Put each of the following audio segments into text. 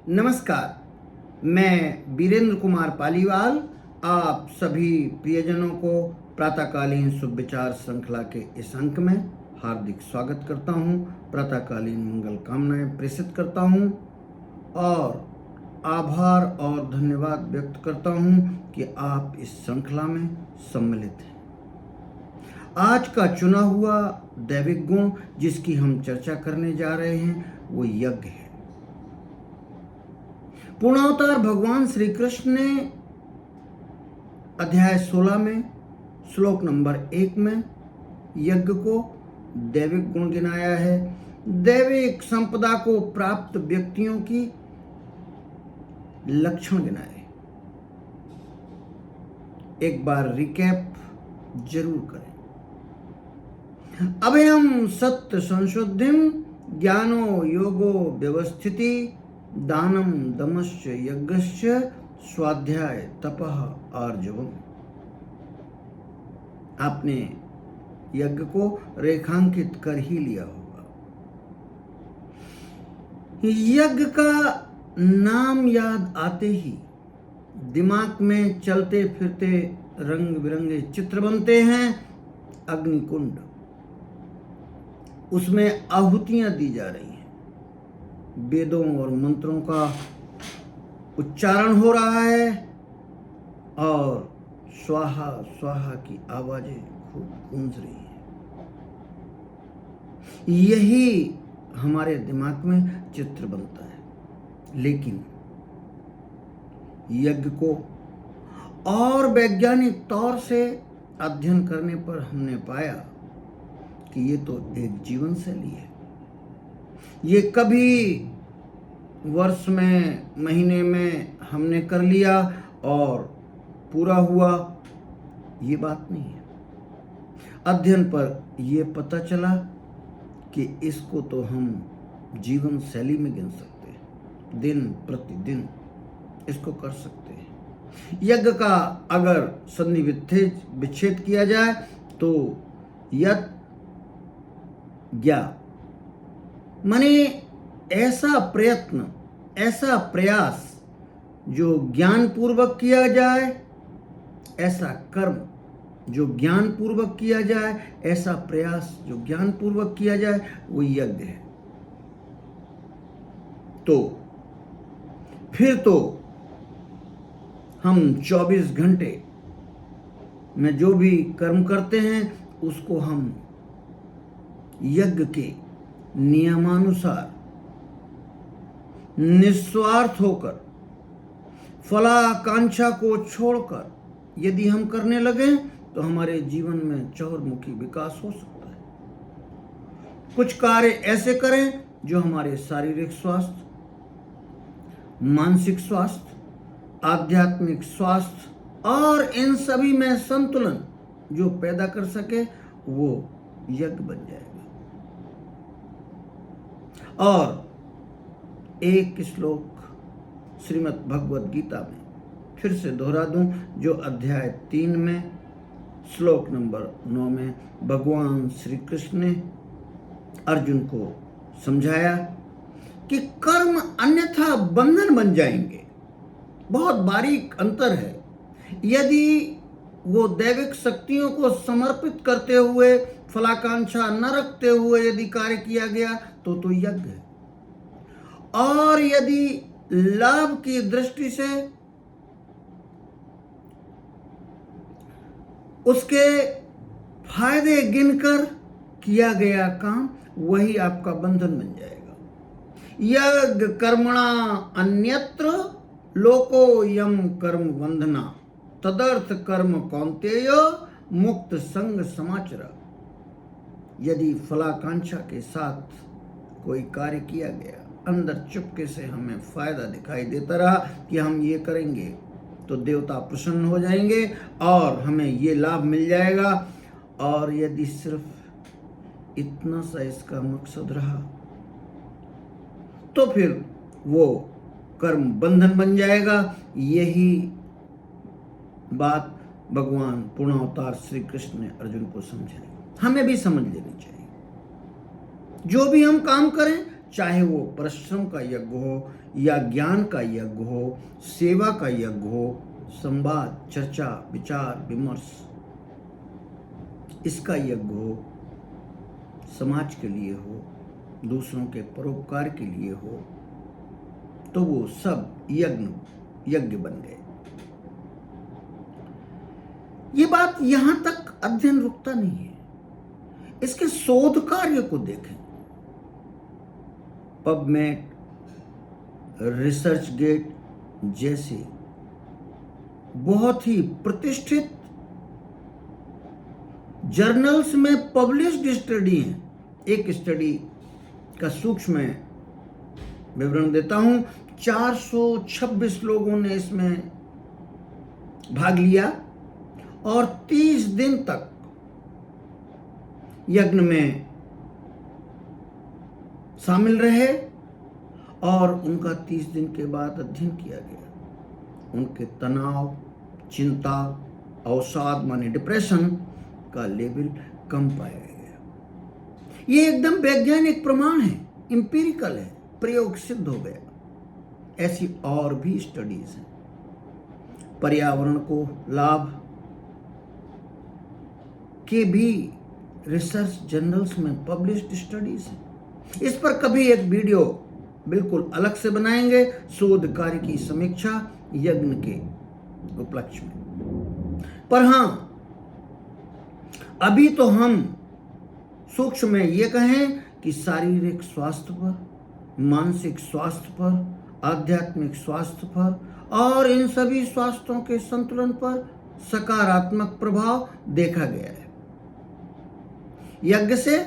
नमस्कार, मैं वीरेंद्र कुमार पालीवाल आप सभी प्रियजनों को प्रातःकालीन शुभ विचार श्रृंखला के इस अंक में हार्दिक स्वागत करता हूं। प्रातःकालीन मंगल कामनाएं प्रेषित करता हूं और आभार और धन्यवाद व्यक्त करता हूं कि आप इस श्रृंखला में सम्मिलित हैं। आज का चुना हुआ दैविक गुण जिसकी हम चर्चा करने जा रहे हैं वो यज्ञ है। पूर्णावतार भगवान श्री कृष्ण ने अध्याय 16 में श्लोक नंबर 1 में यज्ञ को दैविक गुण गिनाया है। दैविक संपदा को प्राप्त व्यक्तियों की लक्षण गिनाए। एक बार रिकैप जरूर करें। अभयम सत्य संशुद्धिम ज्ञानो योगो व्यवस्थिति दानम दमश्च यज्ञश्च स्वाध्याय तपः आर्जवम। आपने यज्ञ को रेखांकित कर ही लिया होगा। यज्ञ का नाम याद आते ही दिमाग में चलते फिरते रंग बिरंगे चित्र बनते हैं। अग्निकुंड, उसमें आहुतियां दी जा रही हैं, वेदों और मंत्रों का उच्चारण हो रहा है और स्वाहा स्वाहा की आवाजें खूब गूंज रही हैं। यही हमारे दिमाग में चित्र बनता है। लेकिन यज्ञ को और वैज्ञानिक तौर से अध्ययन करने पर हमने पाया कि ये तो एक जीवन शैली है। ये कभी वर्ष में महीने में हमने कर लिया और पूरा हुआ, ये बात नहीं है। अध्ययन पर यह पता चला कि इसको तो हम जीवन शैली में गिन सकते हैं। दिन प्रतिदिन इसको कर सकते हैं। यज्ञ का अगर संधि विच्छेद किया जाए तो यज्ञ माने ऐसा प्रयत्न, ऐसा प्रयास जो ज्ञान पूर्वक किया जाए, ऐसा कर्म जो ज्ञान पूर्वक किया जाए, ऐसा प्रयास जो ज्ञान पूर्वक किया जाए, वो यज्ञ है। तो फिर तो हम 24 घंटे में जो भी कर्म करते हैं उसको हम यज्ञ के नियमानुसार निस्वार्थ होकर फलाकांक्षा को छोड़कर यदि हम करने लगे तो हमारे जीवन में चहुर्मुखी विकास हो सकता है। कुछ कार्य ऐसे करें जो हमारे शारीरिक स्वास्थ्य, मानसिक स्वास्थ्य, आध्यात्मिक स्वास्थ्य और इन सभी में संतुलन जो पैदा कर सके वो यज्ञ बन जाएगा। और एक श्लोक श्रीमद् भगवद गीता में फिर से दोहरा दूं, जो अध्याय 3 में श्लोक नंबर 9 में भगवान श्री कृष्ण ने अर्जुन को समझाया कि कर्म अन्यथा बंधन बन जाएंगे। बहुत बारीक अंतर है। यदि वो दैविक शक्तियों को समर्पित करते हुए, फलाकांक्षा न रखते हुए यदि कार्य किया गया तो यज्ञ है। और यदि लाभ की दृष्टि से उसके फायदे गिनकर किया गया काम, वही आपका बंधन बन जाएगा। यज्ञ कर्मणा अन्यत्र लोको यम कर्म बंधना तदर्थ कर्म कौन्तेय मुक्त संग समाचरा। यदि फलाकांक्षा के साथ कोई कार्य किया गया, अंदर चुपके से हमें फायदा दिखाई देता रहा कि हम ये करेंगे तो देवता प्रसन्न हो जाएंगे और हमें ये लाभ मिल जाएगा, और यदि सिर्फ इतना सा इसका मकसद रहा तो फिर वो कर्म बंधन बन जाएगा। यही बात भगवान पूर्णावतार श्री कृष्ण ने अर्जुन को समझाई। हमें भी समझ लेनी चाहिए। जो भी हम काम करें चाहे वो परिश्रम का यज्ञ हो या ज्ञान का यज्ञ हो, सेवा का यज्ञ हो, संवाद, चर्चा, विचार विमर्श, इसका यज्ञ हो, समाज के लिए हो, दूसरों के परोपकार के लिए हो, तो वो सब यज्ञ बन गए। ये बात यहां तक अध्ययन रुकता नहीं है, इसके शोध कार्य को देखें। पबमेड, रिसर्चगेट जैसे बहुत ही प्रतिष्ठित जर्नल्स में पब्लिश्ड स्टडी है। एक स्टडी का सूक्ष्म विवरण देता हूं। 426 लोगों ने इसमें भाग लिया और 30 दिन तक यज्ञ में शामिल रहे और उनका 30 दिन के बाद अध्ययन किया गया। उनके तनाव, चिंता, अवसाद माने डिप्रेशन का लेवल कम पाया गया। ये एकदम वैज्ञानिक प्रमाण है, इंपीरिकल है, प्रयोग सिद्ध हो गया। ऐसी और भी स्टडीज हैं। पर्यावरण को लाभ के भी रिसर्च जर्नल्स में पब्लिश्ड स्टडीज हैं। इस पर कभी एक वीडियो बिल्कुल अलग से बनाएंगे, शोध कार्य की समीक्षा यज्ञ के उपलक्ष्य में। पर हां, अभी तो हम सूक्ष्म में ये कहें कि शारीरिक स्वास्थ्य पर, मानसिक स्वास्थ्य पर, आध्यात्मिक स्वास्थ्य पर और इन सभी स्वास्थ्यों के संतुलन पर सकारात्मक प्रभाव देखा गया है। यज्ञ से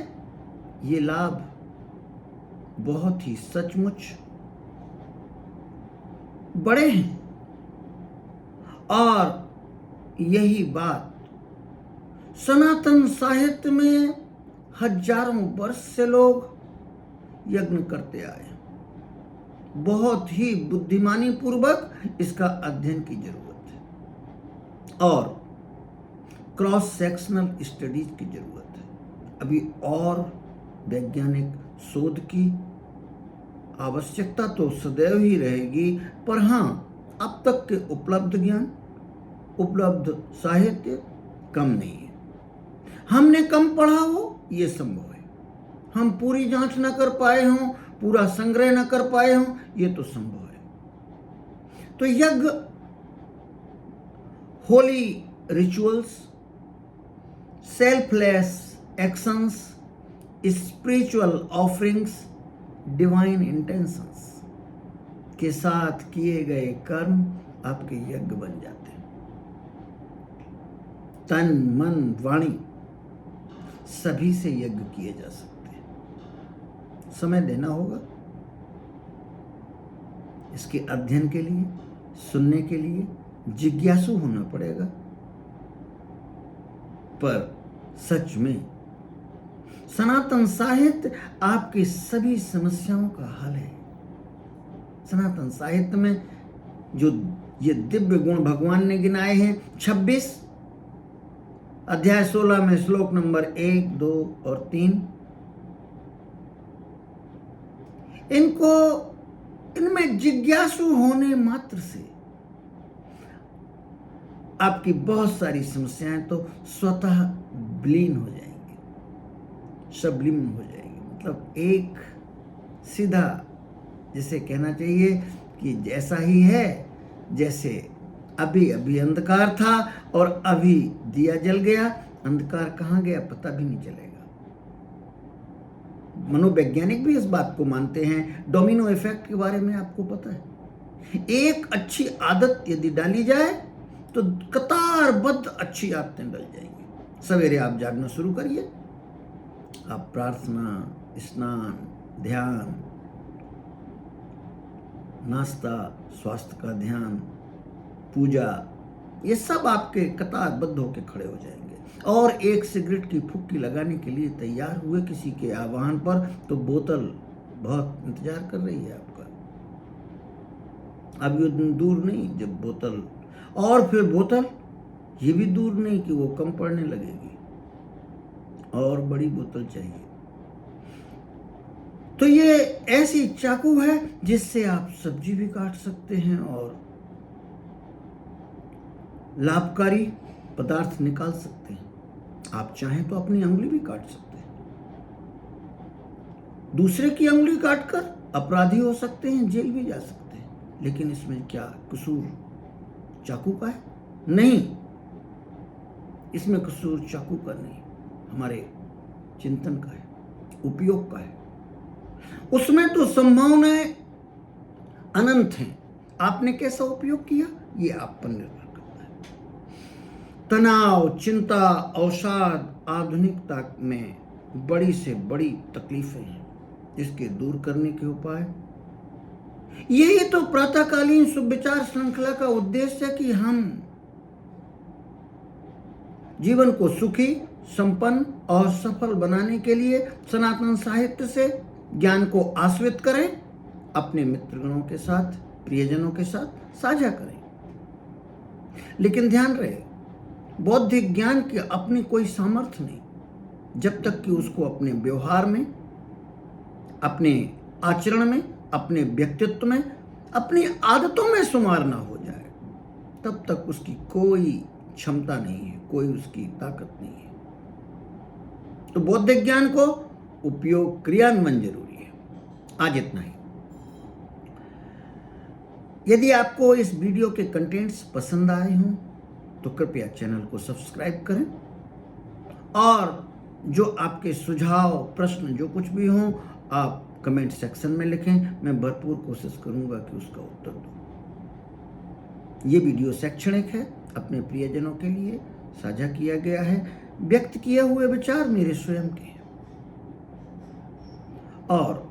ये लाभ बहुत ही सचमुच बड़े हैं और यही बात सनातन साहित्य में हजारों वर्ष से लोग यज्ञ करते आए। बहुत ही बुद्धिमानी पूर्वक इसका अध्ययन की जरूरत है और क्रॉस सेक्शनल स्टडीज की जरूरत है। अभी और वैज्ञानिक शोध की आवश्यकता तो सदैव ही रहेगी, पर हां, अब तक के उपलब्ध ज्ञान, उपलब्ध साहित्य कम नहीं है। हमने कम पढ़ा हो, ये संभव है। हम पूरी जांच न कर पाए हों, पूरा संग्रह न कर पाए हों, ये तो संभव है। तो यज्ञ, Holi rituals, selfless actions, spiritual offerings, divine intentions के साथ किए गए कर्म आपके यज्ञ बन जाते हैं। तन, मन, वाणी सभी से यज्ञ किए जा सकते हैं। समय देना होगा इसके अध्ययन के लिए, सुनने के लिए, जिज्ञासु होना पड़ेगा। पर सच में सनातन साहित्य आपकी सभी समस्याओं का हल है। सनातन साहित्य में जो ये दिव्य गुण भगवान ने गिनाए हैं, 26 अध्याय 16 में श्लोक नंबर 1, 2 और 3, इनमें जिज्ञासु होने मात्र से आपकी बहुत सारी समस्याएं तो स्वतः विलीन हो जाएंगी, सब्लिम हो जाएगी। मतलब एक सीधा, जिसे कहना चाहिए कि जैसा ही है जैसे अभी अभी अंधकार था और अभी दिया जल गया, अंधकार कहाँ गया पता भी नहीं चलेगा। मनोवैज्ञानिक भी इस बात को मानते हैं। डोमिनो इफेक्ट के बारे में आपको पता है। एक अच्छी आदत यदि डाली जाए तो कतारबद्ध अच्छी आदतें डल जाएंगी। सवेरे आप जागना शुरू करिए, आप प्रार्थना, स्नान, ध्यान, नाश्ता, स्वास्थ्य का ध्यान, पूजा, ये सब आपके कतारबद्ध होकर खड़े हो जाएंगे। और एक सिगरेट की फुक्की लगाने के लिए तैयार हुए किसी के आह्वान पर तो बोतल बहुत इंतजार कर रही है आपका। अब ये दूर नहीं जब बोतल, और फिर बोतल ये भी दूर नहीं कि वो कम पड़ने लगेगी और बड़ी बोतल चाहिए। तो ये ऐसी चाकू है जिससे आप सब्जी भी काट सकते हैं और लाभकारी पदार्थ निकाल सकते हैं। आप चाहें तो अपनी अंगुली भी काट सकते हैं। दूसरे की अंगुली काटकर अपराधी हो सकते हैं, जेल भी जा सकते हैं। लेकिन इसमें क्या कसूर चाकू का है? नहीं, इसमें कसूर चाकू का नहीं, हमारे चिंतन का है, उपयोग का है। उसमें तो संभावनाएं अनंत हैं। आपने कैसा उपयोग किया ये आप पर निर्भर करता है। तनाव, चिंता, अवसाद आधुनिकता में बड़ी से बड़ी तकलीफें हैं। इसके दूर करने के उपाय यही तो प्रातःकालीन सुविचार श्रृंखला का उद्देश्य है कि हम जीवन को सुखी, संपन्न और सफल बनाने के लिए सनातन साहित्य से ज्ञान को आस्वादित करें, अपने मित्रगणों के साथ, प्रियजनों के साथ साझा करें। लेकिन ध्यान रहे, बौद्धिक ज्ञान की अपनी कोई सामर्थ्य नहीं जब तक कि उसको अपने व्यवहार में, अपने आचरण में, अपने व्यक्तित्व में, अपनी आदतों में शुमार ना हो जाए, तब तक उसकी कोई क्षमता नहीं है, कोई उसकी ताकत नहीं है। तो बौद्धिक ज्ञान को उपयोग, क्रियान्वयन जरूरी है। आज इतना ही। यदि आपको इस वीडियो के कंटेंट्स पसंद आए हों तो कृपया चैनल को सब्सक्राइब करें और जो आपके सुझाव, प्रश्न जो कुछ भी हों आप कमेंट सेक्शन में लिखें। मैं भरपूर कोशिश करूंगा कि उसका उत्तर दूं। ये वीडियो शैक्षणिक है, अपने प्रियजनों के लिए साझा किया गया है। व्यक्त किए हुए विचार मेरे स्वयं के हैं और